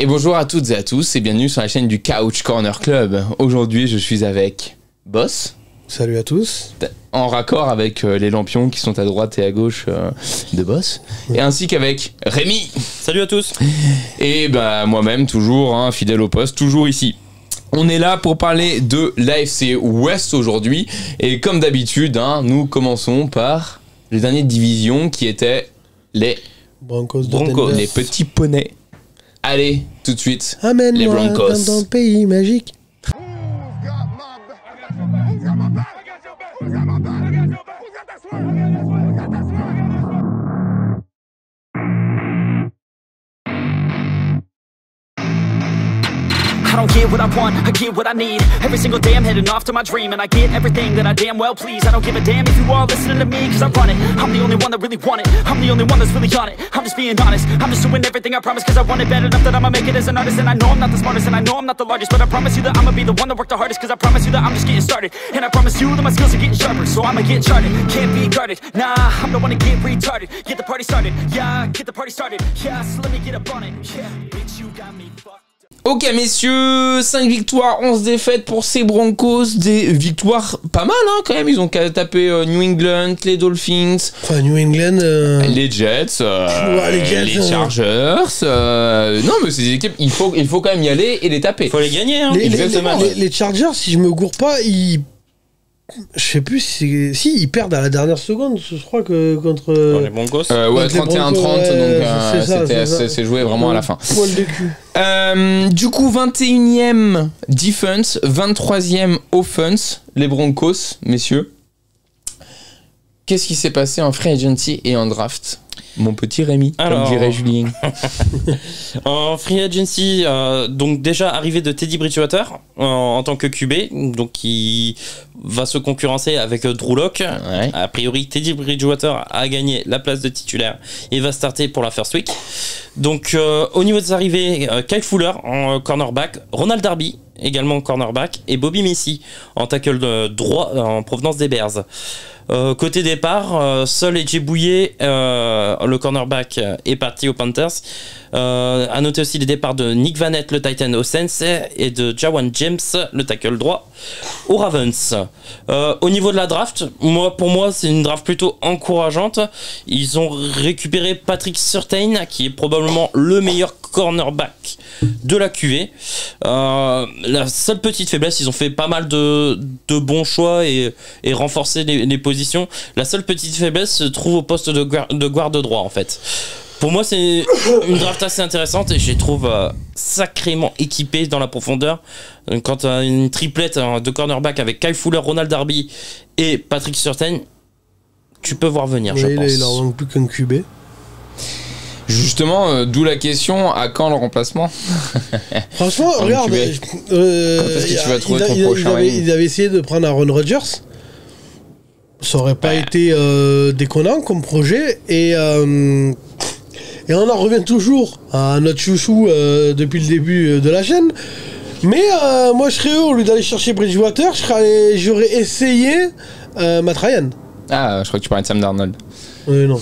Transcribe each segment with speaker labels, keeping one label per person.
Speaker 1: Et bonjour à toutes et à tous et bienvenue sur la chaîne du Couch Corner Club. Aujourd'hui, je suis avec Boss.
Speaker 2: Salut à tous.
Speaker 1: En raccord avec les lampions qui sont à droite et à gauche de Boss. Et ainsi qu'avec Rémi.
Speaker 3: Salut à tous.
Speaker 1: Et bah moi-même, toujours, fidèle au poste, toujours ici. On est là pour parler de l'AFC West aujourd'hui. Et comme d'habitude, nous commençons par les dernières divisions qui étaient les
Speaker 2: Broncos,
Speaker 1: les petits poneys. Allez, tout de suite,
Speaker 2: amène-moi
Speaker 1: les Broncos.
Speaker 2: dans ton pays magique.
Speaker 4: I don't get what I want, I get what I need. Every single day I'm heading off to my dream, and I get everything that I damn well please. I don't give a damn if you all listening to me, cause I run it. I'm the only one that really want it, I'm the only one that's really on it. I'm just being honest, I'm just doing everything I promise, cause I want it bad enough that I'ma make it as an artist. And I know I'm not the smartest, and I know I'm not the largest, but I promise you that I'ma be the one that worked the hardest. Cause I promise you that I'm just getting started, and I promise you that my skills are getting sharper. So I'ma get charted, can't be guarded. Nah, I'm the one to get retarded. Get the party started, yeah, get the party started. Yeah, so let me get up on it. Yeah, bitch, you got me fucked.
Speaker 1: Ok messieurs, 5 victoires, 11 défaites pour ces Broncos, des victoires pas mal quand même, ils ont tapé New England, les Dolphins,
Speaker 2: Enfin, New England...
Speaker 1: les Jets,
Speaker 2: les Jets,
Speaker 1: les Chargers, non mais c'est des équipes, il faut quand même y aller et les taper.
Speaker 3: Faut les gagner,
Speaker 2: les Chargers, si je me gourre pas, je sais plus si ils perdent à la dernière seconde, je crois que contre
Speaker 3: les Broncos.
Speaker 1: Ouais, 31-30, donc c'est joué vraiment à la fin.
Speaker 2: Poil de cul.
Speaker 1: Du coup, 21e defense, 23e offense, les Broncos, messieurs. Qu'est-ce qui s'est passé en free agency et en draft, mon petit Rémi, comme dirait Julien?
Speaker 3: En free agency, donc déjà arrivé de Teddy Bridgewater en tant que QB, donc qui va se concurrencer avec Drew Lock.
Speaker 1: Ouais.
Speaker 3: A priori, Teddy Bridgewater a gagné la place de titulaire et va starter pour la first week. Donc au niveau des arrivées, Kyle Fuller en cornerback, Ronald Darby également en cornerback et Bobby Messi en tackle droit en provenance des Bears. Côté départ, seul AJ Bouye, le cornerback, est parti aux Panthers. À noter aussi les départs de Nick Vannett, le Titan aux Saints, et de Jawan James, le tackle droit, aux Ravens. Au niveau de la draft, pour moi, c'est une draft plutôt encourageante. Ils ont récupéré Patrick Surtain, qui est probablement le meilleur cornerback de la QV. La seule petite faiblesse, ils ont fait pas mal de bons choix et renforcé les positions. La seule petite faiblesse se trouve au poste de garde droit en fait. Pour moi, c'est une draft assez intéressante et je les trouve sacrément équipés dans la profondeur. Quand tu as une triplette de cornerback avec Kyle Fuller, Ronald Darby et Patrick Surtain, tu peux voir venir, je pense.
Speaker 2: Il leur manque plus qu'un QB.
Speaker 1: Justement, d'où la question, à quand le remplacement?
Speaker 2: Franchement, regarde,
Speaker 1: quand est-ce que tu vas trouver ton prochain?
Speaker 2: Il avait essayé de prendre Aaron Rodgers. Ça aurait pas été déconnant comme projet. Et on en revient toujours à notre chouchou depuis le début de la chaîne. Mais moi, je serais eux, au lieu d'aller chercher Bridgewater, j'aurais essayé Matt Ryan.
Speaker 1: Ah, je crois que tu parlais de Sam Darnold.
Speaker 2: Non.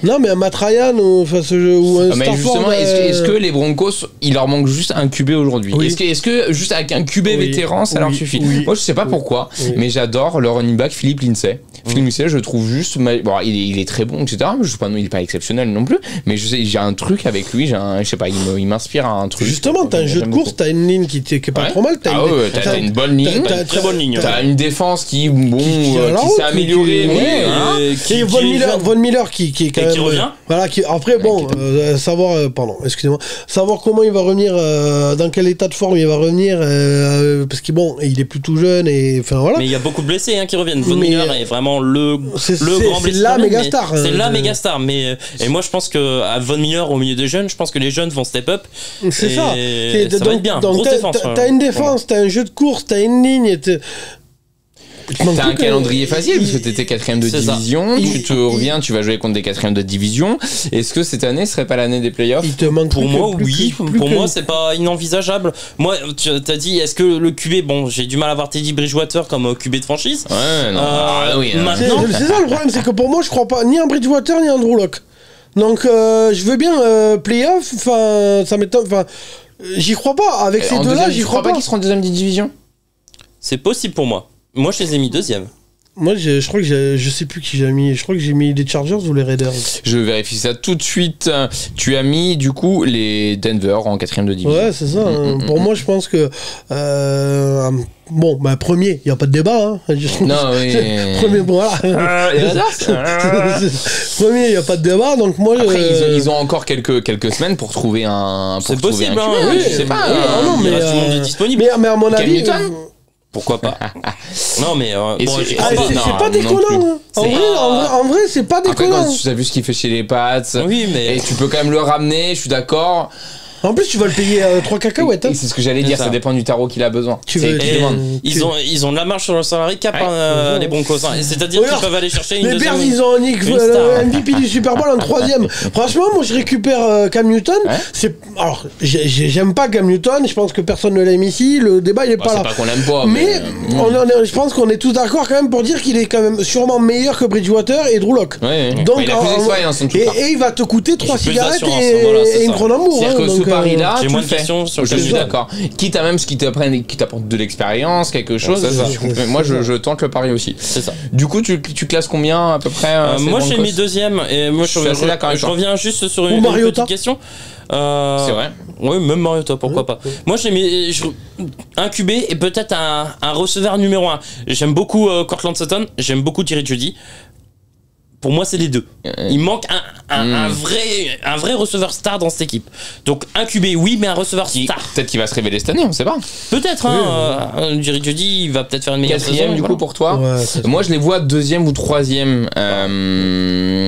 Speaker 2: Non, mais un Matt Ryan ou un
Speaker 1: mais justement, est-ce que les Broncos, il leur manque juste un QB aujourd'hui?
Speaker 2: Oui.
Speaker 1: Est-ce que juste avec un QB vétéran, ça leur suffit? Moi, je sais pas pourquoi, mais j'adore le running back Philippe Lindsay. Philippe Lindsay, je trouve juste... Bon, il est très bon, etc. Mais je sais pas, il est pas exceptionnel non plus. Mais je sais, j'ai un truc avec lui, je sais pas, il m'inspire à un truc.
Speaker 2: Justement, t'as un jeu de course, t'as une ligne qui est pas trop mal.
Speaker 1: T'as une bonne ligne.
Speaker 3: T'as une très bonne ligne.
Speaker 1: T'as une défense qui s'est améliorée.
Speaker 2: Von Miller qui est quand même...
Speaker 3: Qui revient.
Speaker 2: Voilà, après, bon, savoir comment il va revenir, dans quel état de forme il va revenir, parce que bon, il est plus tout jeune, et enfin voilà.
Speaker 3: Mais il y a beaucoup de blessés qui reviennent. Von Miller est vraiment le grand blessé.
Speaker 2: C'est la méga star.
Speaker 3: C'est la méga star. Mais, et moi, je pense que à Von Miller, au milieu des jeunes, je pense que les jeunes vont step up.
Speaker 2: C'est ça.
Speaker 3: Ça va être bien. Grosse défense.
Speaker 2: T'as une défense, t'as un jeu de course, t'as une ligne.
Speaker 1: T'as un calendrier facile parce que t'étais 4ème de division, tu te reviens, tu vas jouer contre des 4ème de division. Est-ce que cette année serait pas l'année des playoffs?
Speaker 3: Pour moi, oui. Pour moi, c'est pas inenvisageable. Moi, tu t'as dit, est-ce que le QB, bon, j'ai du mal à voir Teddy Bridgewater comme QB de franchise.
Speaker 1: Ouais, non.
Speaker 2: Maintenant, c'est ça le problème, c'est que pour moi, je crois pas ni en Bridgewater ni en Drew Lock. Donc, je veux bien playoff. Enfin, ça m'étonne. Enfin, j'y crois pas. Avec ces deux-là, j'y crois pas.
Speaker 1: Qu'ils seront en deuxième division.
Speaker 3: C'est possible pour moi. Moi, je les ai mis deuxième.
Speaker 2: Moi, je crois que je sais plus qui j'ai mis. Je crois que j'ai mis les Chargers ou les Raiders.
Speaker 1: Je vérifie ça tout de suite. Tu as mis du coup les Denver en 4e de division.
Speaker 2: Ouais, c'est ça. Pour moi, je pense que bon, bah premier, il y a pas de débat. Hein.
Speaker 1: Non, oui.
Speaker 2: Premier, bon, voilà. Premier, il y a pas de débat. Donc moi,
Speaker 1: après, ils ont encore quelques semaines pour trouver un.
Speaker 3: C'est possible.
Speaker 1: Oui, je sais pas.
Speaker 2: Non, mais
Speaker 3: tout le monde est disponible.
Speaker 2: Mais à mon avis.
Speaker 3: Pourquoi pas. Non mais
Speaker 2: c'est pas déconnant. En vrai, c'est pas déconnant.
Speaker 1: Après, quand tu as vu ce qu'il fait chez les Pats,
Speaker 3: oui, mais
Speaker 1: et tu peux quand même le ramener, je suis d'accord.
Speaker 2: En plus, tu vas le payer 3 cacahuètes.
Speaker 1: Et c'est ce que j'allais dire, ça dépend du tarot qu'il a besoin.
Speaker 3: Ils ont de la marge sur le salary cap, les Broncos. C'est-à-dire qu'ils peuvent aller chercher une
Speaker 2: les Bears, ils ont un MVP du Super Bowl en 3e. Franchement, moi, je récupère Cam Newton. Alors, j'aime pas Cam Newton. Je pense que personne ne l'aime ici. Le débat, il est pas là.
Speaker 1: C'est pas qu'on l'aime pas.
Speaker 2: Mais je pense qu'on est tous d'accord quand même pour dire qu'il est quand même sûrement meilleur que Bridgewater et Drew Lock. Donc, et il va te coûter 3 cigarettes et une Cronenbourg.
Speaker 1: Paris-là,
Speaker 3: j'ai moins de questions sur
Speaker 1: je suis d'accord. Quitte à même ce qui t'apporte de l'expérience, quelque chose. Moi, je tente le pari aussi.
Speaker 3: C'est ça.
Speaker 1: Du coup, tu classes combien à peu près
Speaker 3: moi, j'ai mis deuxième. Et moi, je reviens juste sur une petite question.
Speaker 1: C'est vrai.
Speaker 3: Oui, même Mariota, pourquoi pas. Moi, j'ai mis un QB et peut-être un receveur numéro 1. J'aime beaucoup Courtland Sutton. J'aime beaucoup Jerry Jeudy. Pour moi, c'est les deux. Il manque un vrai receveur star dans cette équipe. Donc, un QB, oui, mais un receveur star.
Speaker 1: Peut-être qu'il va se révéler cette année, on sait pas.
Speaker 3: Peut-être, Jerry Jeudy, il va peut-être faire une meilleure saison.
Speaker 1: 4e, du coup, pour toi. Moi, je les vois 2e ou 3e.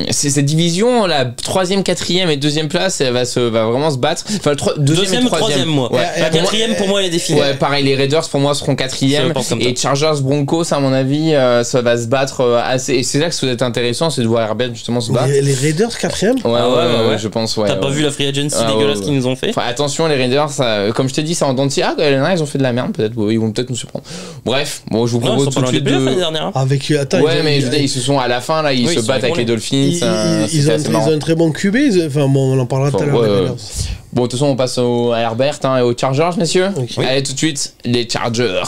Speaker 1: C'est cette division, la 3e, 4e et 2e place, elle va vraiment se battre. Enfin, 2e et 3e,
Speaker 3: moi. La 4e, pour moi, elle est définie.
Speaker 1: Ouais, pareil, les Raiders, pour moi, seront 4e. Et Chargers, Broncos, à mon avis, ça va se battre assez. Et c'est là que ça va être intéressant, c'est de voir Herbert justement se battre.
Speaker 2: Les Raiders 4e.
Speaker 1: Ouais, je pense.
Speaker 3: T'as pas vu la free agency dégueulasse qu'ils nous ont fait?
Speaker 1: Enfin, attention, les Raiders, comme je t'ai dit, c'est en denti. Ah, ils ont fait de la merde, peut-être. Ils vont peut-être nous surprendre. Bref, bon, je vous propose tout de suite ils se sont à la fin là, ils se battent avec les Dolphins.
Speaker 2: Ils ont un très bon QB. Enfin bon, on en parlera tout à l'heure.
Speaker 1: Bon, de toute façon, on passe à Herbert et aux Chargers, messieurs. Allez, tout de suite, les Chargers.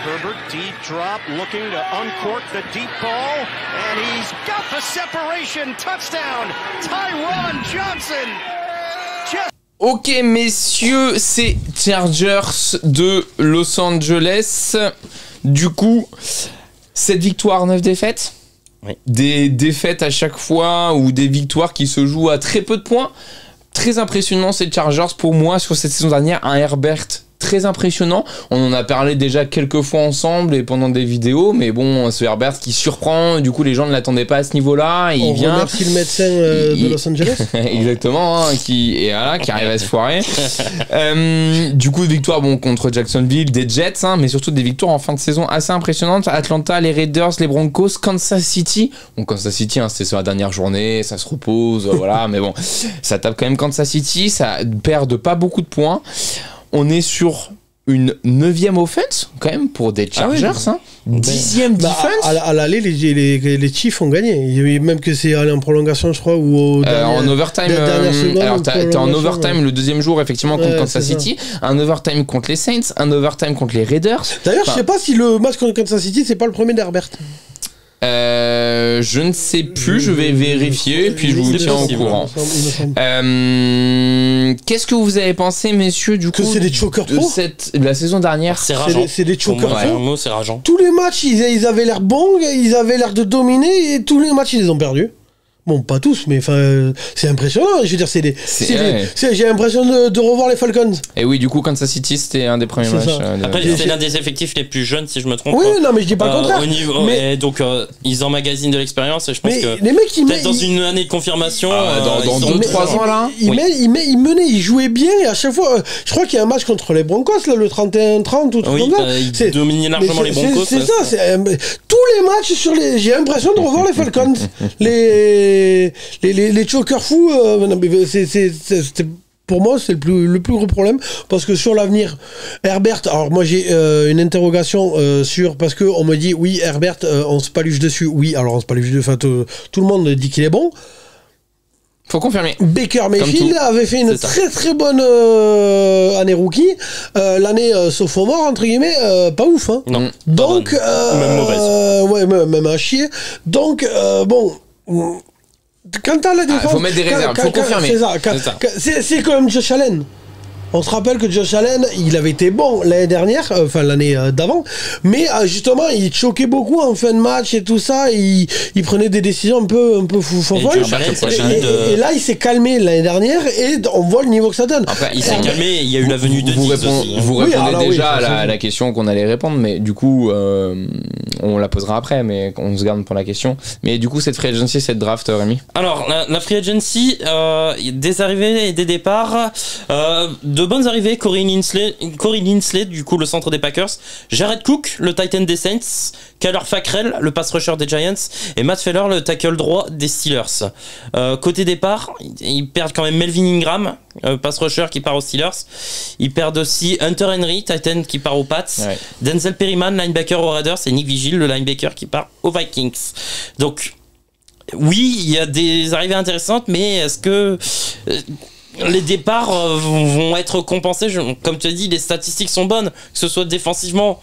Speaker 5: Herbert, deep drop, looking to uncork the deep ball, and he's got the separation. Touchdown, Tyron Johnson.
Speaker 1: Ok, messieurs, c'est Chargers de Los Angeles. Du coup, 7 victoires, 9 défaites.
Speaker 3: Oui.
Speaker 1: Des défaites à chaque fois ou des victoires qui se jouent à très peu de points. Très impressionnant, ces Chargers pour moi sur cette saison dernière. Un Herbert très impressionnant. On en a parlé déjà quelques fois ensemble et pendant des vidéos, mais bon, ce Herbert qui surprend, du coup les gens ne l'attendaient pas à ce niveau-là.
Speaker 2: On remercie le médecin de Los Angeles.
Speaker 1: Exactement, qui arrive à se foirer. Du coup, victoire contre Jacksonville, des Jets, mais surtout des victoires en fin de saison assez impressionnantes. Atlanta, les Raiders, les Broncos, Kansas City. Bon, Kansas City, c'était sur la dernière journée, ça se repose, voilà, mais bon, ça tape quand même Kansas City, ça perd de pas beaucoup de points. On est sur une 9e offense, quand même, pour des Chargers. 10e defense.
Speaker 2: À l'aller, les Chiefs ont gagné. Même que c'est allé en prolongation, je crois, ou
Speaker 1: en overtime. Alors, t'es en overtime le deuxième jour, effectivement, contre Kansas City. Un overtime contre les Saints. Un overtime contre les Raiders.
Speaker 2: D'ailleurs, je sais pas si le match contre Kansas City, c'est pas le premier d'Herbert.
Speaker 1: Je ne sais plus, je vais vérifier, puis je vous tiens au courant. Qu'est-ce que vous avez pensé, messieurs, du coup,
Speaker 2: c'est des chokers
Speaker 1: de la saison dernière?
Speaker 3: C'est rageant.
Speaker 2: C'est des chokers
Speaker 3: faux. C'est rageant.
Speaker 2: Tous les matchs, ils avaient l'air bons, ils avaient l'air de dominer, et tous les matchs, ils les ont perdus. Bon, pas tous, mais c'est impressionnant. Je veux dire, j'ai l'impression de revoir les Falcons.
Speaker 1: Et oui, du coup, Kansas City, c'était un des premiers matchs.
Speaker 3: Après, c'est l'un des effectifs les plus jeunes, si je me trompe.
Speaker 2: Oui, non, mais je dis pas le contraire.
Speaker 3: Et donc, ils emmagasinent de l'expérience, et je pense que
Speaker 2: les mecs,
Speaker 3: peut-être dans une année de confirmation,
Speaker 1: dans 2-3 ans là.
Speaker 2: Ils menaient, ils jouaient bien, et à chaque fois, je crois qu'il y a un match contre les Broncos, là, le 31-30 ou tout comme ça.
Speaker 3: Ils dominaient largement les Broncos.
Speaker 2: C'est ça, tous les matchs j'ai l'impression de revoir les Falcons. Les chokers fous, pour moi, c'est le plus gros problème, parce que sur l'avenir, Herbert, alors moi j'ai une interrogation sur, parce qu'on me dit, oui, Herbert, on se paluche dessus, oui, alors on se paluche dessus, enfin, tout le monde dit qu'il est bon.
Speaker 1: Faut confirmer.
Speaker 2: Baker Mayfield avait fait une très très bonne année rookie, l'année sophomore, entre guillemets, pas ouf, hein.
Speaker 3: Non.
Speaker 2: Donc,
Speaker 3: même mauvaise.
Speaker 2: Ouais, même à chier. Donc, bon... Quand t'as la défense,
Speaker 1: faut mettre des réserves, faut confirmer.
Speaker 2: C'est comme Josh Allen. On se rappelle que Josh Allen, il avait été bon l'année dernière, enfin l'année d'avant, mais justement, il choquait beaucoup en fin de match et tout ça, il prenait des décisions un peu folles. Et là, il s'est calmé l'année dernière et on voit le niveau que ça donne.
Speaker 3: Après, il s'est calmé, il y a eu la venue de Diggs aussi.
Speaker 1: Vous répondez déjà à la question qu'on allait répondre, mais du coup, on la posera après, mais on se garde pour la question. Mais du coup, cette free agency, cette draft, Rémi?
Speaker 3: Alors, la free agency, des arrivées et des départs, de bonnes arrivées, Corey Linsley, du coup le centre des Packers, Jared Cook, le Titan des Saints, Kyler Fackrell, le pass rusher des Giants, et Matt Feller, le tackle droit des Steelers. Côté départ, ils perdent quand même Melvin Ingram, pass rusher qui part aux Steelers. Ils perdent aussi Hunter Henry, Titan qui part aux Pats, ouais. Denzel Perryman, linebacker aux Raiders, et Nick Vigil, le linebacker qui part aux Vikings. Donc oui, il y a des arrivées intéressantes, mais est-ce que les départs vont être compensés? Comme tu as dit, les statistiques sont bonnes, que ce soit défensivement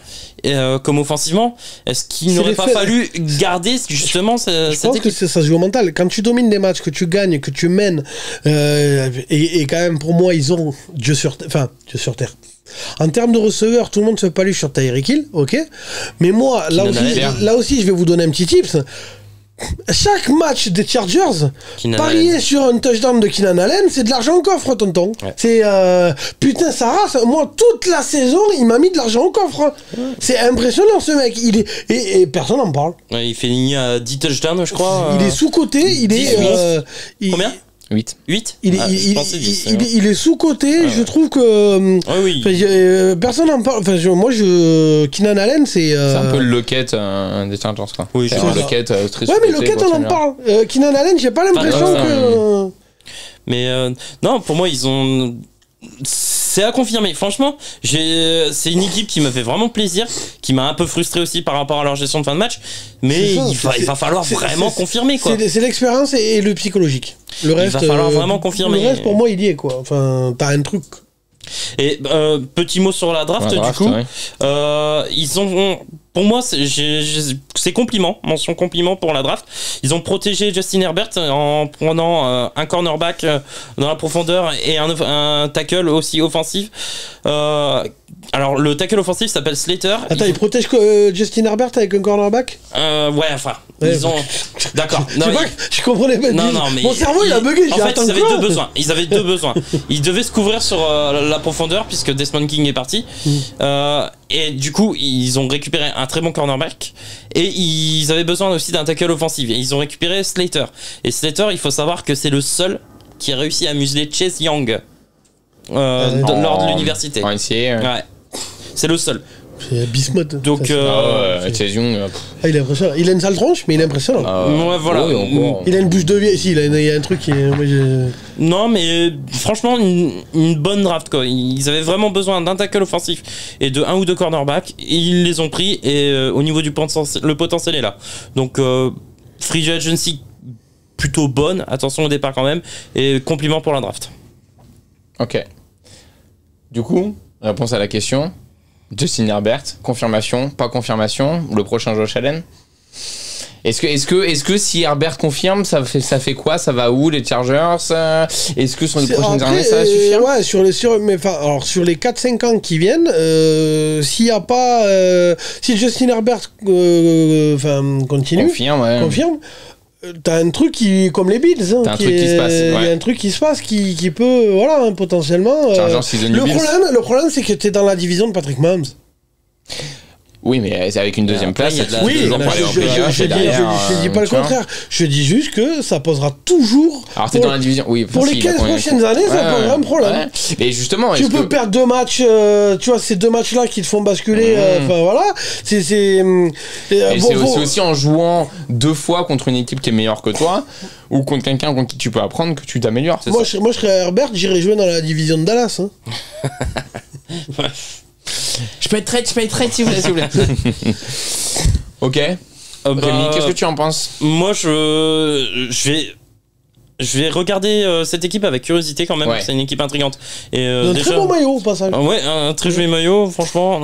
Speaker 3: comme offensivement. Est-ce qu'il n'aurait pas fallu garder justement cette
Speaker 2: équipe? Je pense que ça se joue au mental. Quand tu domines des matchs, que tu gagnes, que tu mènes, et quand même pour moi, ils ont Dieu sur terre. En termes de receveurs, tout le monde se paluche sur Tyreek Hill, ok. Mais moi, là aussi, je vais vous donner un petit tips. Chaque match des Chargers, parier sur un touchdown de Keenan Allen, c'est de l'argent au coffre, tonton. Ouais. C'est putain, sa race. Moi, toute la saison, il m'a mis de l'argent au coffre. Ouais. C'est impressionnant, ce mec. Et personne n'en parle.
Speaker 3: Ouais, il fait à 10 touchdowns, je crois.
Speaker 2: Il est sous-coté.
Speaker 3: Combien
Speaker 1: 8.
Speaker 2: Il est sous-coté, je trouve que.
Speaker 3: Oui.
Speaker 2: Personne n'en parle. Enfin, Keenan Allen, c'est.
Speaker 1: C'est un peu le Lockett des Chargers, quoi.
Speaker 3: Oui,
Speaker 1: c'est un Lockett très sous-coté.
Speaker 2: Ouais, mais Lockett, on en parle. Keenan Allen, j'ai pas l'impression que.
Speaker 3: Mais non, pour moi, ils ont. C'est à confirmer. Franchement, c'est une équipe qui me fait vraiment plaisir, qui m'a un peu frustré aussi par rapport à leur gestion de fin de match. Mais il va falloir vraiment confirmer, quoi.
Speaker 2: C'est l'expérience et le psychologique. Le reste,
Speaker 3: il va falloir vraiment confirmer.
Speaker 2: Le reste, pour moi, il y est, quoi. Enfin, t'as un truc.
Speaker 3: Et petit mot sur la draft, du coup. Ouais. Ils ont. Pour moi, c'est compliment, mention compliment pour la draft. Ils ont protégé Justin Herbert en prenant un cornerback dans la profondeur et un tackle aussi offensif. Alors, le tackle offensif s'appelle Slater.
Speaker 2: Attends, ils protègent Justin Herbert avec un cornerback ?
Speaker 3: Ouais, enfin, ils ont... D'accord.
Speaker 2: Je comprenais pas.
Speaker 3: Non, mais...
Speaker 2: Mon cerveau, il a bugué.
Speaker 3: En fait, ils avaient deux besoins. Ils devaient se couvrir sur la profondeur, puisque Desmond King est parti. Et du coup, ils ont récupéré un très bon cornerback. Et ils avaient besoin aussi d'un tackle offensif. Et ils ont récupéré Slater. Et Slater, il faut savoir que c'est le seul qui a réussi à museler Chase Young lors de l'université.
Speaker 1: Ouais.
Speaker 3: C'est le seul.
Speaker 2: C'est Bismuth.
Speaker 3: Donc,
Speaker 1: Chase Young.
Speaker 2: Il est impressionnant. Il a une sale tronche, mais il est impressionnant.
Speaker 3: Ouais, voilà.
Speaker 2: Il a une bouche de vie. Si, il y a un truc qui.
Speaker 3: Non, mais franchement, une bonne draft, quoi. Ils avaient vraiment besoin d'un tackle offensif et de un ou deux cornerbacks. Ils les ont pris et au niveau du le potentiel est là. Donc, free agency plutôt bonne. Attention au départ quand même. Et compliment pour la draft.
Speaker 1: Ok. Du coup, réponse à la question. Justin Herbert, confirmation, pas confirmation, le prochain Josh Allen. Est-ce que si Herbert confirme, ça fait quoi? Ça va où les Chargers? Est-ce que sur les prochaines années ça va suffire?
Speaker 2: Ouais, sur les 4-5 ans qui viennent, s'il y a pas si Justin Herbert continue, confirme. T'as un truc comme les Bills, hein,
Speaker 1: qui se passe.
Speaker 2: Il y a un truc qui se passe qui peut, potentiellement. Le problème, c'est que t'es dans la division de Patrick Mahomes.
Speaker 1: Oui, mais c'est avec une deuxième place.
Speaker 2: Oui, je dis pas le contraire. Je dis juste que ça posera toujours.
Speaker 1: Alors, t'es dans la division. Oui,
Speaker 2: pour les 15 prochaines années, ça posera un problème.
Speaker 1: Ouais. Et justement,
Speaker 2: tu peux perdre 2 matchs, tu vois, ces 2 matchs-là qui te font basculer. Enfin, voilà. C'est
Speaker 1: aussi en jouant 2 fois contre une équipe qui est meilleure que toi ou contre quelqu'un contre qui tu peux apprendre que tu t'améliores.
Speaker 2: Moi, je serais Herbert, j'irais jouer dans la division de Dallas. Hein.
Speaker 1: Je peux être trade, s'il vous plaît. Ok. Rémi, qu'est-ce que tu en penses?
Speaker 3: Moi, je vais regarder cette équipe avec curiosité quand même. Ouais. C'est une équipe intrigante. Et
Speaker 2: un très bon maillot au passage.
Speaker 3: Ouais, un très joli maillot, franchement.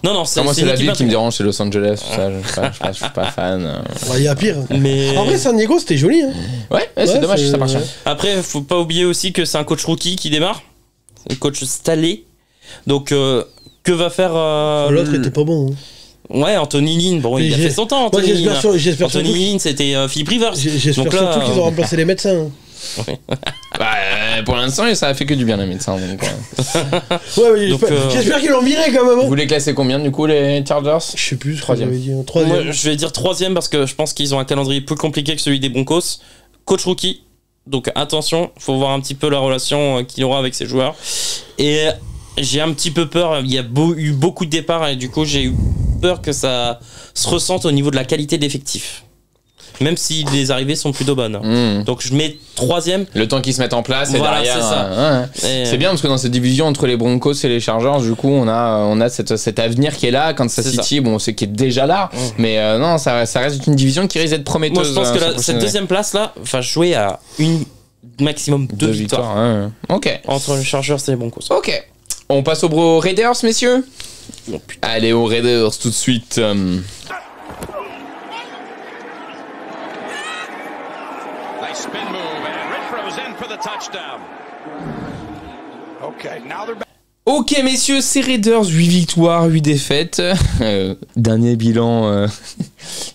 Speaker 3: Non, c'est
Speaker 1: moi, c'est la ville qui me dérange, c'est Los Angeles. Ça, je suis pas fan.
Speaker 2: Il y a pire.
Speaker 3: Mais...
Speaker 2: En vrai, San Diego, c'était joli. Hein.
Speaker 1: Ouais, c'est dommage que ça marche.
Speaker 3: Après, faut pas oublier aussi que c'est un coach rookie qui démarre. Le coach Staley. Donc, que va faire.
Speaker 2: L'autre était pas bon. Hein.
Speaker 3: Ouais, Anthony Lynn, bon, il a fait son temps. Anthony Lynn, Anthony Lynn, c'était Philippe Rivers.
Speaker 2: J'espère surtout qu'ils ont remplacé les médecins.
Speaker 1: Ouais. Pour l'instant, ça a fait que du bien les médecins.
Speaker 2: J'espère qu'ils l'ont viré quand même.
Speaker 1: Vous les classez combien du coup les Chargers?
Speaker 2: Je sais plus.
Speaker 1: 3e.
Speaker 3: Moi, je vais dire 3e parce que je pense qu'ils ont un calendrier plus compliqué que celui des Broncos. Coach rookie, donc attention, faut voir un petit peu la relation qu'il aura avec ses joueurs. Et j'ai un petit peu peur, il y a eu beaucoup de départs et du coup j'ai eu peur que ça se ressente au niveau de la qualité d'effectif. Même si les arrivées sont plutôt bonnes. Donc je mets 3e.
Speaker 1: Le temps qu'ils se mettent en place et
Speaker 3: voilà,
Speaker 1: derrière.
Speaker 3: C'est ça.
Speaker 1: C'est bien parce que dans cette division entre les Broncos et les Chargers, du coup, on a cet avenir qui est là. Kansas City, bon, c'est qui est déjà là. Mais non, ça reste une division qui risque d'être prometteuse.
Speaker 3: Moi, je pense que cette deuxième place là va jouer à maximum 2 victoires.
Speaker 1: Ok.
Speaker 3: Entre les Chargers et les Broncos.
Speaker 1: Ok. On passe aux Raiders, messieurs. Allez, aux Raiders tout de suite. Ok, messieurs, c'est Raiders, 8 victoires, 8 défaites. Dernier bilan.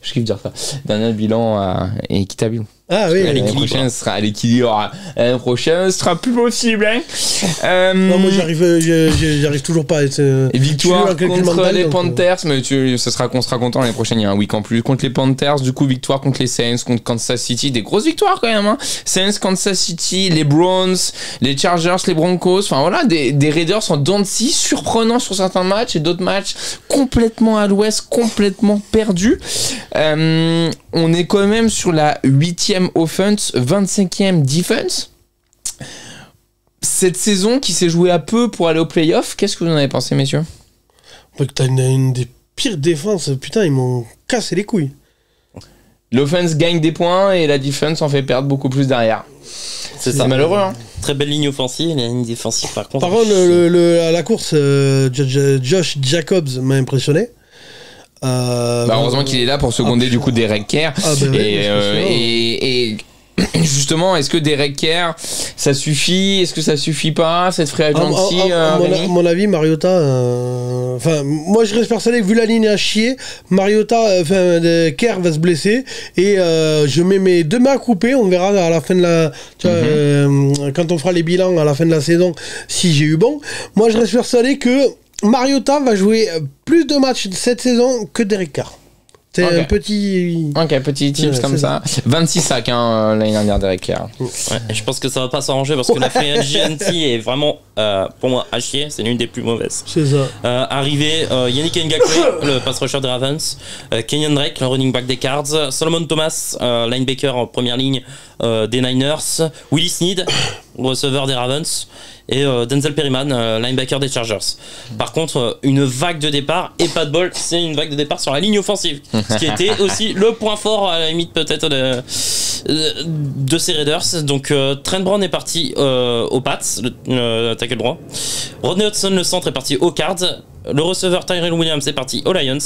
Speaker 1: Je kiffe dire ça. Dernier bilan équitable.
Speaker 2: Ah oui,
Speaker 1: l'année prochaine sera à l'équilibre. L'année prochaine sera plus possible. Hein.
Speaker 2: Non, moi j'arrive toujours pas à être.
Speaker 1: Victoire contre les Panthers, mais qu'on sera content l'année prochaine. Il y a un week en plus contre les Panthers. Du coup, victoire contre les Saints, contre Kansas City, des grosses victoires quand même. Hein. Saints, Kansas City, les Browns, les Chargers, les Broncos. Enfin voilà, des Raiders en dents de scie, surprenants sur certains matchs et d'autres matchs complètement à l'ouest, complètement perdus. On est quand même sur la 8e offense, 25e defense. Cette saison qui s'est jouée à peu pour aller au playoff, qu'est-ce que vous en avez pensé, messieurs?
Speaker 2: T'as une des pires défenses, putain, ils m'ont cassé les couilles.
Speaker 1: L'offense gagne des points et la defense en fait perdre beaucoup plus derrière. C'est ça, malheureux. Hein.
Speaker 3: Très belle ligne offensive, la ligne défensive par contre.
Speaker 2: Par contre, à la course, Josh Jacobs m'a impressionné.
Speaker 1: Heureusement qu'il est là pour seconder du coup Derek Carr. Et justement, est-ce que Derek Carr ça suffit? Est-ce que ça suffit pas cette free agency?
Speaker 2: À mon avis, Mariota. Enfin, moi je reste persuadé que vu la ligne à chier, Mariota, Carr va se blesser et je mets mes 2 mains coupées. On verra à la fin de la. Tu vois, quand on fera les bilans à la fin de la saison, si j'ai eu bon. Moi, je reste persuadé que Mariota va jouer plus de matchs cette saison que Derek Carr. C'est un petit...
Speaker 1: Ok, petit tips comme ça. 26 sacs l'année dernière, Derek Carr.
Speaker 3: Ouais, je pense que ça va pas s'arranger parce que la free agency est vraiment, pour moi, à chier. C'est l'une des plus mauvaises.
Speaker 2: C'est ça.
Speaker 3: Arrivé, Yannick Ngakoue, le pass rusher des Ravens. Kenyon Drake, le running back des Cards. Solomon Thomas, linebacker en première ligne des Niners. Willie Snead, receveur des Ravens. Et Denzel Perryman, linebacker des Chargers. Par contre, une vague de départ, et pas de bol, c'est une vague de départ sur la ligne offensive. Ce qui était aussi le point fort, à la limite peut-être, de ces Raiders. Donc Trent Brown est parti aux Pats, le tackle droit. Rodney Hudson, le centre, est parti aux Cards. Le receveur Tyrell Williams est parti aux Lions.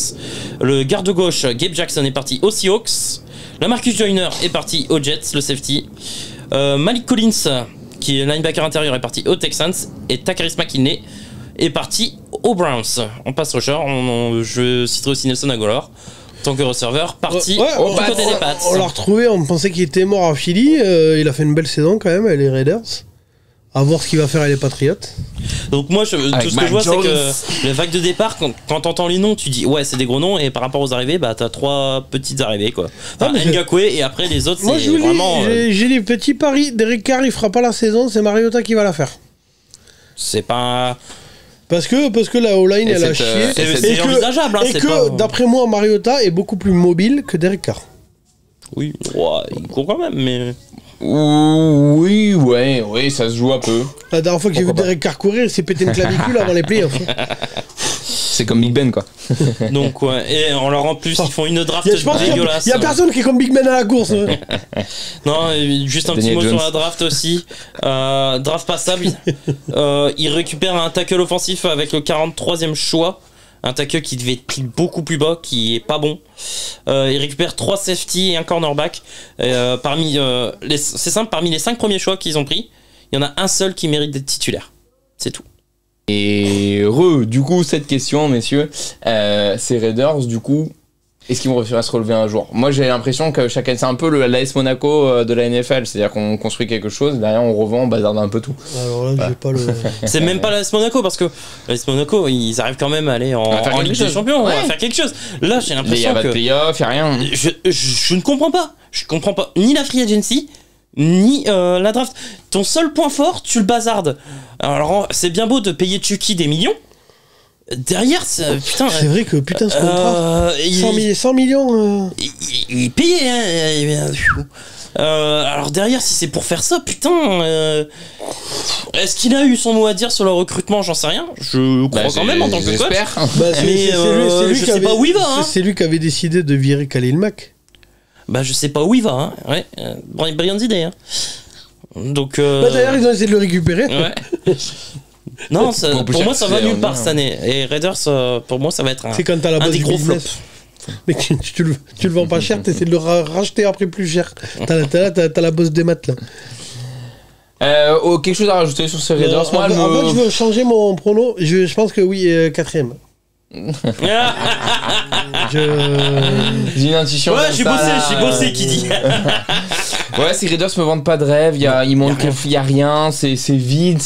Speaker 3: Le garde gauche Gabe Jackson est parti aux Seahawks. La Marcus Joyner est parti aux Jets, le safety. Malik Collins, qui est linebacker intérieur, est parti aux Texans, et Takaris McKinley est parti aux Browns. On passe rusher, je citerai aussi Nelson Agholor en tant que receveur, parti du côté des Pats.
Speaker 2: On l'a retrouvé, on pensait qu'il était mort à Philly, il a fait une belle saison quand même avec les Raiders. À voir ce qu'il va faire avec les Patriots.
Speaker 3: Donc moi, tout ce que je vois, c'est que les vagues de départ, quand t'entends les noms, tu dis ouais, c'est des gros noms, et par rapport aux arrivées, bah t'as 3 petites arrivées quoi. Enfin, Ngakwe, et après les autres,
Speaker 2: moi,
Speaker 3: c'est vraiment.
Speaker 2: J'ai les petits paris. Derek Carr, il fera pas la saison, c'est Mariota qui va la faire.
Speaker 3: C'est pas.
Speaker 2: Parce que la O-line, elle a chié.
Speaker 3: C'est envisageable.
Speaker 2: Et que, d'après moi, Mariota est beaucoup plus mobile que Derek Carr.
Speaker 3: Oui, ouais, il court quand même, mais.
Speaker 1: Oui, ça se joue un peu.
Speaker 2: La dernière fois que j'ai vu Derek Carr courir, il s'est pété une clavicule avant les playoffs.
Speaker 1: C'est comme Big Ben, quoi.
Speaker 3: Donc, ouais. Et alors, en plus, ils font une draft dégueulasse.
Speaker 2: Il y a personne qui est comme Big Ben à la course.
Speaker 3: Non, juste un petit mot sur la draft aussi. Draft passable. Ils récupèrent un tackle offensif avec le 43e choix. Un tackle qui devait être pris beaucoup plus bas, qui est pas bon. Ils récupèrent 3 safety et un cornerback. C'est simple, parmi les 5 premiers choix qu'ils ont pris, il y en a un seul qui mérite d'être titulaire. C'est tout.
Speaker 1: Et du coup, cette question, messieurs, ces Raiders, du coup, est-ce qu'ils vont réussir à se relever un jour? Moi, j'ai l'impression que c'est un peu l'AS Monaco de la NFL, c'est-à-dire qu'on construit quelque chose, derrière on revend, on bazarde un peu tout.
Speaker 2: Alors là, j'ai pas le.
Speaker 3: C'est même pas l'AS Monaco, parce que l'AS Monaco, ils arrivent quand même à aller en Ligue des Champions, à faire quelque chose. Là, j'ai l'impression que.
Speaker 1: Il y a pas de playoff, il y a rien.
Speaker 3: Je ne comprends pas. Je comprends pas ni la free agency, ni la draft. Ton seul point fort, tu le bazardes. Alors, c'est bien beau de payer Chucky des millions. Derrière, putain.
Speaker 2: C'est vrai que putain, ce contrat. 100 millions.
Speaker 3: Il payait, hein. Alors derrière, si c'est pour faire ça, putain. Est-ce qu'il a eu son mot à dire sur le recrutement? J'en sais rien. Je crois quand même en tant que coach. Mais je sais pas où il va. Hein.
Speaker 2: C'est lui qui avait décidé de virer Khalil Mack.
Speaker 3: Bah je sais pas où il va. Hein. Ouais. Brillante idée. Hein. Donc.
Speaker 2: D'ailleurs, ils ont essayé de le récupérer.
Speaker 3: Ouais. Non, pour moi ça va nulle part cette année. Et Raiders, pour moi ça va être un des gros flops.
Speaker 2: Mais tu le vends pas cher, t'essaies de le racheter après plus cher. T'as la bosse des maths là.
Speaker 1: Quelque chose à rajouter sur ces Raiders?
Speaker 2: En fait, je veux changer mon prono. Je pense que oui, 4ème.
Speaker 1: J'ai une intuition.
Speaker 3: Ouais, j'ai bossé qui dit.
Speaker 1: Ouais, ces Raiders me vendent pas de rêve. Il y a rien. C'est vide.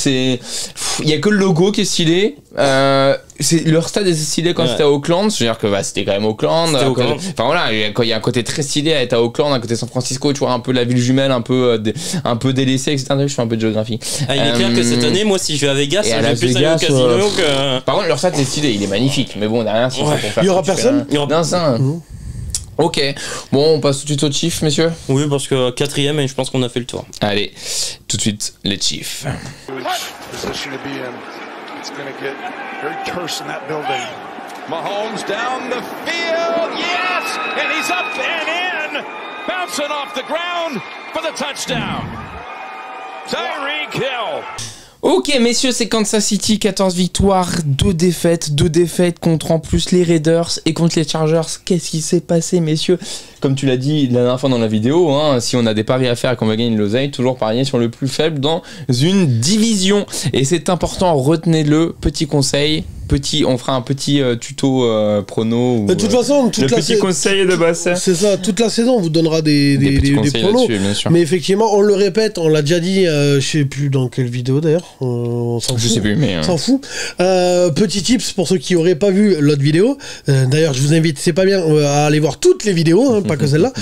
Speaker 1: Il y a que le logo qui est stylé. Leur stade est stylé quand c'était à Auckland. C'est-à-dire que c'était quand même Auckland. Enfin voilà, il y a un côté très stylé à être à Auckland, un côté San Francisco. Tu vois un peu la ville jumelle, un peu délaissée, etc. Je fais un peu de géographie.
Speaker 3: Il est clair que cette année, moi, si je vais à Vegas, je vais plus aller au casino que.
Speaker 1: Par contre, leur stade est stylé. Il est magnifique. Mais bon, derrière, c'est pour faire.
Speaker 2: Il y aura personne.
Speaker 1: Non, ça. Ok, bon, on passe tout de suite aux Chiefs, messieurs.
Speaker 3: Oui, parce que 4ème et je pense qu'on a fait le tour.
Speaker 1: Allez, tout de suite, les Chiefs.
Speaker 5: Mahomes down the field, yes, and he's up and in, bouncing off the ground for the touchdown. Tyreek Hill.
Speaker 1: Ok messieurs, c'est Kansas City, 14 victoires, 2 défaites contre en plus les Raiders et contre les Chargers. Qu'est-ce qui s'est passé messieurs? Comme tu l'as dit la dernière fois dans la vidéo, si on a des paris à faire et qu'on va gagner de l'oseille, toujours parier sur le plus faible dans une division. Et c'est important, retenez-le, petit conseil. On fera un petit tuto prono.
Speaker 2: De toute façon,
Speaker 1: conseil de base.
Speaker 2: C'est ça, toute la saison on vous donnera des pronos. Bien sûr. Mais effectivement, on le répète, on l'a déjà dit, je sais plus dans quelle vidéo d'ailleurs. On s'en fout.
Speaker 1: Je sais plus, mais.
Speaker 2: On s'en fout. Petit tips pour ceux qui n'auraient pas vu l'autre vidéo. D'ailleurs, je vous invite, c'est pas bien, à aller voir toutes les vidéos, pas que celle-là.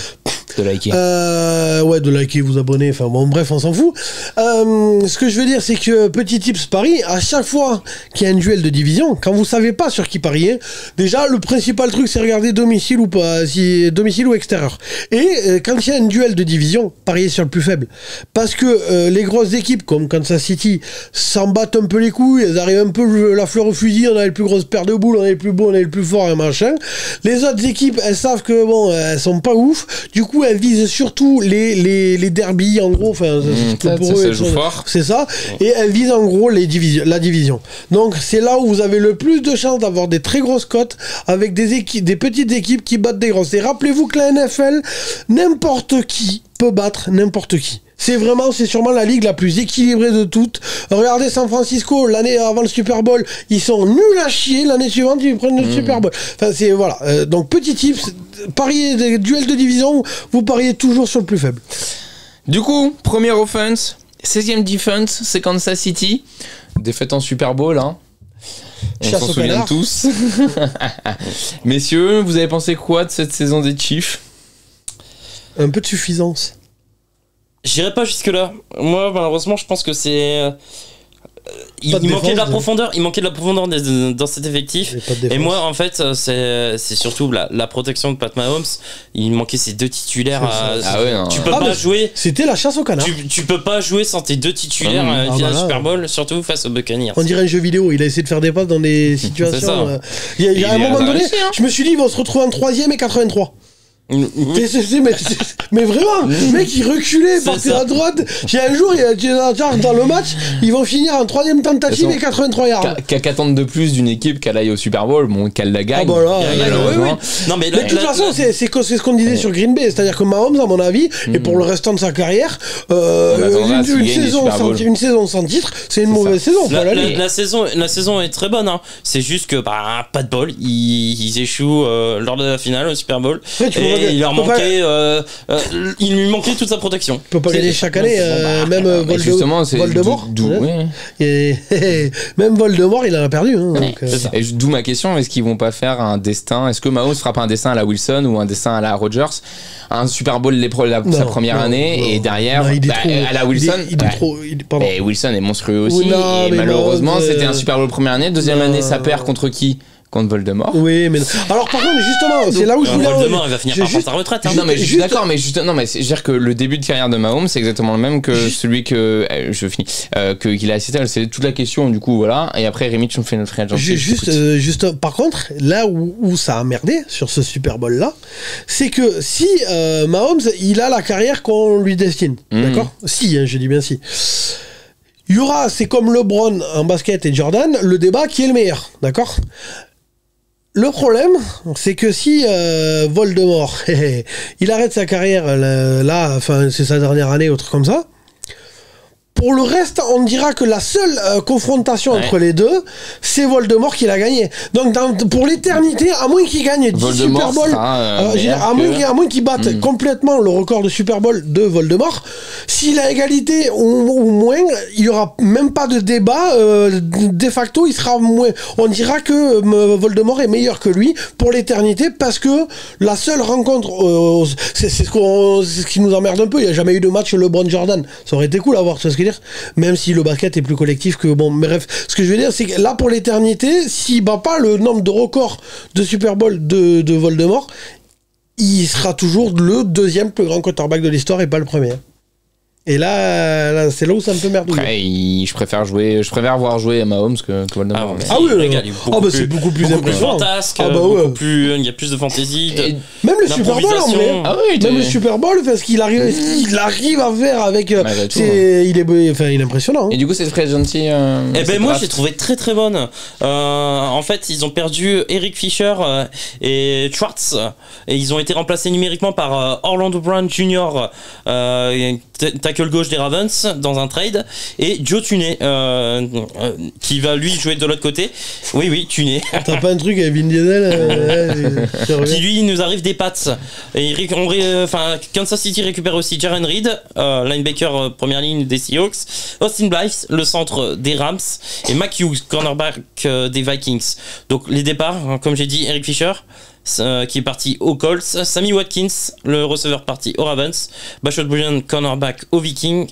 Speaker 1: De liker.
Speaker 2: De liker, vous abonner, enfin bon, bref, on s'en fout. Ce que je veux dire, c'est que petit tips Paris, à chaque fois qu'il y a un duel de division, quand vous savez pas sur qui parier, déjà le principal truc c'est regarder domicile ou pas, si domicile ou extérieur. Et quand il y a un duel de division, parier sur le plus faible. Parce que les grosses équipes comme Kansas City s'en battent un peu les couilles, elles arrivent un peu la fleur au fusil, on a les plus grosses paires de boules, on est les plus beaux, on est les plus forts et machin. Les autres équipes, elles savent que bon, elles sont pas ouf, du coup elles visent surtout les derbies en gros, enfin pour eux,
Speaker 1: ça joue fort.
Speaker 2: C'est ça, et elles visent en gros la division. Donc c'est là où vous avez le plus de chances d'avoir des très grosses cotes avec des petites équipes qui battent des grosses. Et rappelez-vous que la NFL, n'importe qui peut battre n'importe qui. C'est sûrement la ligue la plus équilibrée de toutes. Regardez San Francisco, l'année avant le Super Bowl, ils sont nuls à chier. L'année suivante, ils prennent le Super Bowl. Enfin, voilà. Donc, petit tips, parier des duels de division, vous pariez toujours sur le plus faible.
Speaker 1: Du coup, première offense, 16e defense, c'est Kansas City. Défaite en Super Bowl, hein. On s'en souvient tous. Messieurs, vous avez pensé quoi de cette saison des Chiefs?
Speaker 2: Un peu de suffisance.
Speaker 3: J'irai pas jusque-là. Moi, malheureusement, je pense que c'est... Il manquait de la profondeur, dans cet effectif. Et moi, en fait, c'est surtout la protection de Pat Mahomes. Il manquait ces deux titulaires. Tu peux pas jouer.
Speaker 2: C'était la chasse au canard.
Speaker 3: Tu peux pas jouer sans tes deux titulaires via le Super Bowl, surtout face aux Buccaneers.
Speaker 2: On dirait un jeu vidéo. Il a essayé de faire des passes dans des situations. Il y a un moment donné, je me suis dit, ils vont se retrouver en 3e et 83. Mais vraiment, le mec il reculait, partait à droite. J'ai un jour, il a dit dans le match, ils vont finir en 3e tentative et 83 yards.
Speaker 1: Qu'attendre de plus d'une équipe qu'elle aille au Super Bowl, bon, qu'elle la gagne.
Speaker 2: Ah bah là, oui. Non, mais de toute façon, c'est ce qu'on disait sur Green Bay, c'est-à-dire que Mahomes, à mon avis, et pour le restant de sa carrière, une saison sans titre, c'est une mauvaise saison.
Speaker 3: La saison est très bonne, hein. C'est juste que pas de bol, ils échouent lors de la finale au Super Bowl. Et il lui manquait toute sa protection.
Speaker 2: Il peut pas gagner chaque année, même Voldemort. Même Voldemort, il en a perdu.
Speaker 1: Et d'où ma question, est-ce qu'ils vont pas faire un destin? Est-ce que Mahomes fera pas un destin à la Wilson ou un destin à la Rodgers? Un Super Bowl sa première année et derrière à la Wilson. Et Wilson est monstrueux aussi. Et malheureusement, c'était un Super Bowl première année. Deuxième année, ça perd contre qui? Contre Voldemort.
Speaker 2: Oui, mais alors par contre, justement, c'est là où je voulais.
Speaker 3: Voldemort, il va finir par prendre sa retraite.
Speaker 1: Non, mais je suis d'accord, mais c'est dire que le début de carrière de Mahomes, c'est exactement le même que celui qu'il a assisté. C'est toute la question, du coup, voilà. Et après, Rémi, tu me fais notre frère.
Speaker 2: Juste, par contre, là où ça a merdé sur ce Super Bowl là, c'est que si Mahomes, il a la carrière qu'on lui destine, d'accord? Si, je dis bien si. Il y aura, c'est comme LeBron en basket et Jordan, le débat qui est le meilleur, d'accord? Le problème, c'est que si Voldemort, il arrête sa carrière là, enfin c'est sa dernière année, autre comme ça, pour le reste, on dira que la seule confrontation entre les deux, c'est Voldemort qui l'a gagné. Donc pour l'éternité, à moins qu'il gagne 10 Super Bowl, à moins qu'il batte complètement le record de Super Bowl de Voldemort, s'il a égalité ou moins, il n'y aura même pas de débat. De facto, il sera moins. On dira que Voldemort est meilleur que lui pour l'éternité parce que la seule rencontre, c'est ce qui nous emmerde un peu. Il n'y a jamais eu de match LeBron-Jordan. Ça aurait été cool à voir, tu vois ce que je veux dire? Même si le basket est plus collectif que bon, mais bref, ce que je veux dire, c'est que là pour l'éternité, s'il bat pas le nombre de records de Super Bowl de Voldemort, il sera toujours le deuxième plus grand quarterback de l'histoire et pas le premier. Et là c'est là où ça me fait merdouiller.
Speaker 1: Après, je préfère voir jouer Mahomes que Voldemort.
Speaker 2: C'est beaucoup plus impressionnant.
Speaker 3: Fantasque, il y a plus de fantaisie.
Speaker 2: Même le Super Bowl en vrai. Même le Super Bowl, parce qu'il arrive à faire avec. Il est impressionnant.
Speaker 1: Et du coup, cette free agency.
Speaker 3: Moi, je l'ai trouvé très très bonne. En fait, ils ont perdu Eric Fisher et Schwartz, et ils ont été remplacés numériquement par Orlando Brown Jr. Tackle gauche des Ravens dans un trade, et Joe Tunney qui va lui jouer de l'autre côté. Oui, Tunney.
Speaker 2: T'as pas un truc avec Vin Diesel
Speaker 3: qui lui nous arrive des Pats. Et Kansas City récupère aussi Jaren Reed, linebacker première ligne des Seahawks, Austin Blythe, le centre des Rams, et Mac Hughes, cornerback des Vikings. Donc les départs, comme j'ai dit, Eric Fisher qui est parti aux Colts, Sammy Watkins, le receveur, parti aux Ravens, Bashot Bullion, cornerback aux Vikings,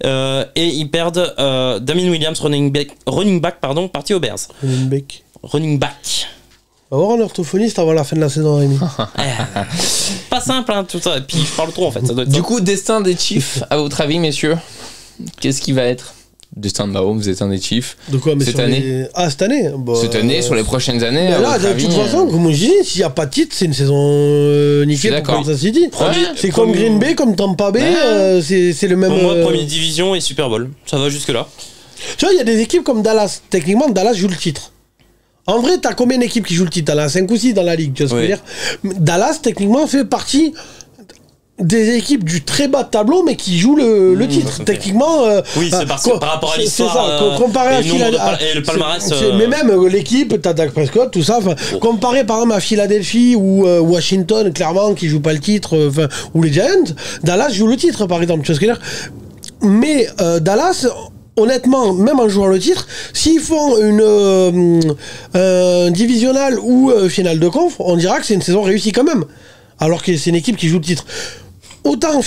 Speaker 3: et ils perdent Damien Williams, running back, parti aux Bears. Running back.
Speaker 2: On va avoir un orthophoniste avant la fin de la saison, Rémi.
Speaker 3: Pas simple, hein, tout ça. Et puis je parle trop en fait. Ça doit être
Speaker 1: du coup, destin des Chiefs, à votre avis, messieurs, qu'est-ce qui va être? Destin de Mahomes, destin des Chiefs.
Speaker 2: De quoi? Mais
Speaker 1: cette année?
Speaker 2: Cette année
Speaker 1: cette année, sur les prochaines années.
Speaker 2: Là, de toute façon, comme je dis, s'il n'y a pas de titre, c'est une saison nickel pour Kansas City. C'est comme Green Bay, comme Tampa Bay, c'est le même.
Speaker 3: Pour moi, première division et Super Bowl. Ça va jusque-là.
Speaker 2: Tu vois, il y a des équipes comme Dallas. Techniquement, Dallas joue le titre. En vrai, t'as combien d'équipes qui jouent le titre? T'en as 5 ou 6 dans la ligue, tu vois ce que je veux dire? Dallas, techniquement, fait partie des équipes du très bas de tableau, mais qui jouent le titre. Techniquement,
Speaker 3: c'est parce que par rapport à l'histoire,
Speaker 2: c'est ça. Comparé à
Speaker 3: et le palmarès.
Speaker 2: Mais même l'équipe, t'as Dak Prescott, tout ça. Comparé par exemple à Philadelphie ou Washington, clairement, qui joue pas le titre, ou les Giants, Dallas joue le titre, par exemple. Tu vois ce que je veux dire? Mais Dallas, honnêtement, même en jouant le titre, s'ils font une divisionale ou finale de conf, on dira que c'est une saison réussie quand même. Alors que c'est une équipe qui joue le titre. Autant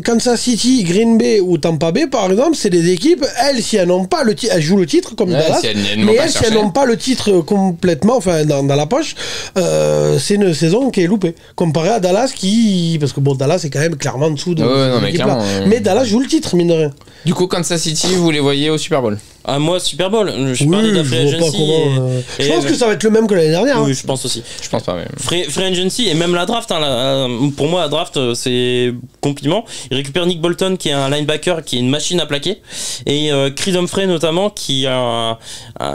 Speaker 2: Kansas City, Green Bay ou Tampa Bay, par exemple, c'est des équipes, elles, si elles n'ont pas le titre, elles jouent le titre comme Dallas, mais elles, si elles n'ont pas le titre complètement, enfin, dans la poche, c'est une saison qui est loupée. Comparé à Dallas parce que bon, Dallas est quand même clairement en dessous de l'équipe-là. Mais Dallas joue le titre, mine de rien.
Speaker 1: Du coup, Kansas City, vous les voyez au Super Bowl?
Speaker 3: Ah, moi, Super Bowl. Je parlais de la Free Agency.
Speaker 2: Je pense que ça va être le même que l'année dernière.
Speaker 3: Oui, je pense aussi.
Speaker 1: Je pense pas, mais...
Speaker 3: Free Agency et même la draft. Pour moi, la draft, c'est compliment. Il récupère Nick Bolton, qui est un linebacker, qui est une machine à plaquer. Et Creed Humphrey, notamment, qui est un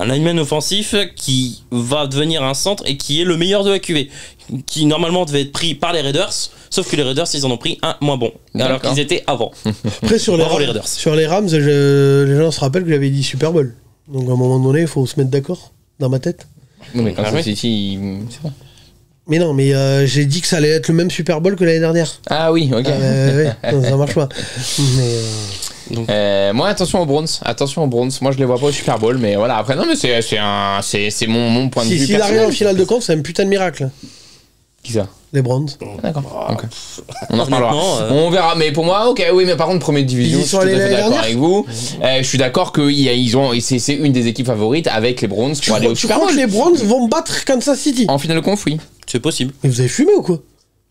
Speaker 3: lineman offensif, qui va devenir un centre et qui est le meilleur de la QV. Qui normalement devait être pris par les Raiders, sauf que les Raiders ils en ont pris un moins bon, alors qu'ils étaient avant.
Speaker 2: Après sur les Rams, les gens se rappellent que j'avais dit Super Bowl. Donc à un moment donné, il faut se mettre d'accord dans ma tête.
Speaker 1: Non mais Kansas City, c'est bon.
Speaker 2: Mais non, mais j'ai dit que ça allait être le même Super Bowl que l'année dernière.
Speaker 1: Ah oui, ok.
Speaker 2: Non, ça marche pas.
Speaker 1: Donc. Moi, attention aux Browns. Moi, je les vois pas au Super Bowl, mais voilà. Après, non, mais c'est mon point de vue.
Speaker 2: S'il arrive en finale de conf, c'est un putain de miracle.
Speaker 1: Qui ça?
Speaker 2: Les Browns.
Speaker 1: D'accord. Okay. On en reparlera. On verra. Mais pour moi, ok, oui, mais par contre, première division, je suis tout à fait d'accord avec vous. Je suis d'accord que c'est une des équipes favorites avec les Browns pour aller au Super Bowl.
Speaker 2: Tu crois que les Browns vont battre Kansas City
Speaker 1: en finale de conf, oui.
Speaker 3: C'est possible.
Speaker 2: Mais vous avez fumé ou quoi?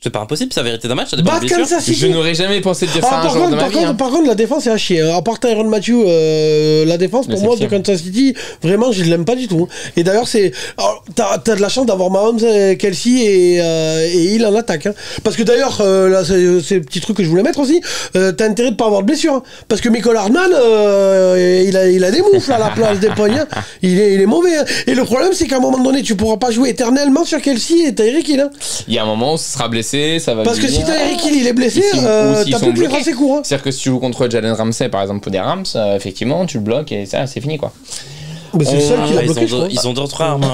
Speaker 3: C'est pas impossible, c'est la vérité d'un match, ça dépend des blessures.
Speaker 1: Je n'aurais jamais pensé de dire ça un jour de ma vie.
Speaker 2: Par contre, la défense est à chier. À part Tyrann Mathieu, la défense, pour moi, de Kansas City, vraiment, je l'aime pas du tout. Et d'ailleurs, t'as de la chance d'avoir Mahomes, Kelsey et Hill en attaque. Hein. Parce que d'ailleurs, là, c'est le petit truc que je voulais mettre aussi, t'as intérêt de pas avoir de blessure. Hein. Parce que Mecole Hardman, il a des moufles à la place des poignets. Il est mauvais. Hein. Et le problème, c'est qu'à un moment donné, tu pourras pas jouer éternellement sur Kelsey et Tyreek Hill. Hein.
Speaker 1: Il y a un moment où ce sera blessé. Ça va
Speaker 2: parce que si Tyreek Hill il est blessé, t'as plus de tracé court. Hein.
Speaker 1: C'est-à-dire que si tu joues contre Jalen Ramsey par exemple pour des Rams, effectivement tu le bloques et ça c'est fini quoi.
Speaker 2: Mais c'est le seul qui l'a bloqué.
Speaker 3: Ils ont d'autres armes.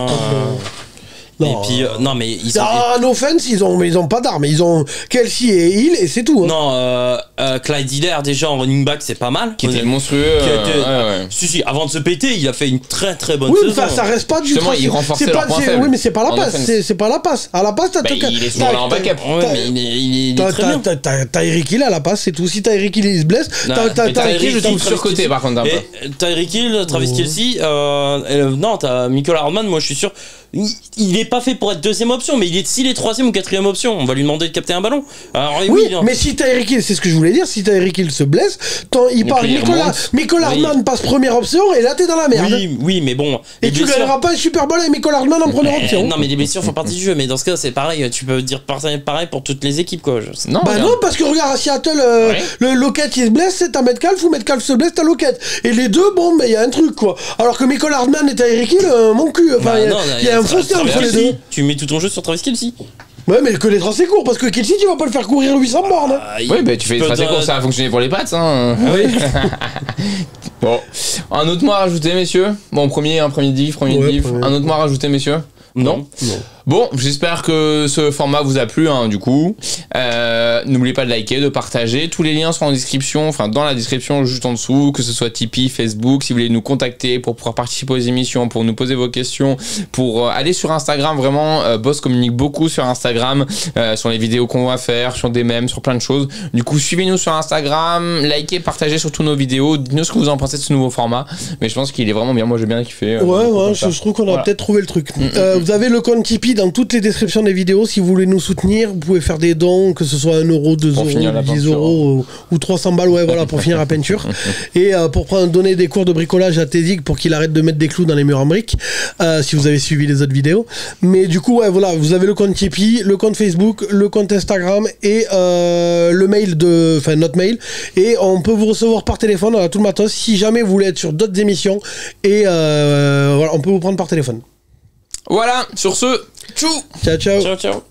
Speaker 3: Non. Et puis non mais ils ont
Speaker 2: en offense ils ont pas d'armes, ils ont Kelsey et Hill et c'est tout. Hein.
Speaker 3: Non, Clyde Hiller déjà en running back c'est pas mal.
Speaker 1: Qui était monstrueux.
Speaker 3: Si avant de se péter il a fait une très très bonne saison.
Speaker 2: Oui, ça reste pas du
Speaker 1: justement il renforçait leur point faible.
Speaker 2: Oui mais c'est pas la passe, c'est pas la passe. À la passe t'as
Speaker 1: il est souvent là en backup.
Speaker 3: Ouais mais il est très bien.
Speaker 2: T'as Tyreek Hill à la passe c'est tout. Si Tyreek Hill il se blesse,
Speaker 1: Tyreek Hill je trouve surcoté par contre un peu.
Speaker 3: Tyreek Hill, Travis Kelsey, non t'as Mecole Hardman, moi je suis sûr. Il est pas fait pour être deuxième option, mais s'il est troisième ou quatrième option, on va lui demander de capter un ballon. Alors,
Speaker 2: oui, mais si Tyreek Hill, c'est ce que je voulais dire, si Tyreek Hill se blesse, il part Mecole Hardman passe première option et là t'es dans la merde.
Speaker 3: Oui, mais bon.
Speaker 2: Et tu gagneras pas un Super Bowl avec Mecole Hardman en première option.
Speaker 3: Non, mais les blessures font partie du jeu, mais dans ce cas c'est pareil, tu peux dire pareil pour toutes les équipes quoi.
Speaker 2: Non, parce que regarde à Seattle, le Lockett il se blesse, t'as Metcalf ou Metcalf se blesse, t'as Lockett. Et les deux, bon, mais il y a un truc quoi. Alors que Mecole Hardman et Tyreek Hill, mon cul, il y a un fossé entre les deux.
Speaker 3: Tu mets tout ton jeu sur Travis Kelsey.
Speaker 2: Ouais, mais que les tracés courts, parce que Kelsey, tu vas pas le faire courir 800 bornes. Hein.
Speaker 1: Oui, bah tu fais les tracés courts, ça a fonctionné pour les pattes. Hein.
Speaker 2: Oui.
Speaker 1: Bon, un autre mot à rajouter, messieurs. Bon, premier div. Un autre mot à rajouter, messieurs. Non. Bon, j'espère que ce format vous a plu, hein, du coup. N'oubliez pas de liker, de partager. Tous les liens sont en description, enfin dans la description juste en dessous, que ce soit Tipeee, Facebook, si vous voulez nous contacter pour pouvoir participer aux émissions, pour nous poser vos questions, pour aller sur Instagram, vraiment, Boss communique beaucoup sur Instagram, sur les vidéos qu'on va faire, sur des mèmes, sur plein de choses. Du coup, suivez-nous sur Instagram, likez, partagez surtout nos vidéos, dites-nous ce que vous en pensez de ce nouveau format. Mais je pense qu'il est vraiment bien, moi j'ai bien kiffé.
Speaker 2: Je trouve qu'on a peut-être trouvé le truc. Vous avez le compte Tipeee dans toutes les descriptions des vidéos. Si vous voulez nous soutenir, vous pouvez faire des dons, que ce soit 1 euro, 2 euros, 10 euros ou 300 balles, pour finir la peinture. Et pour donner des cours de bricolage à Tézig pour qu'il arrête de mettre des clous dans les murs en briques, si vous avez suivi les autres vidéos. Mais du coup, vous avez le compte Tipeee, le compte Facebook, le compte Instagram et le mail notre mail. Et on peut vous recevoir par téléphone, on a tout le matos. Si jamais vous voulez être sur d'autres émissions, et on peut vous prendre par téléphone.
Speaker 1: Voilà, sur ce, tchou.
Speaker 2: Ciao.
Speaker 3: Ciao.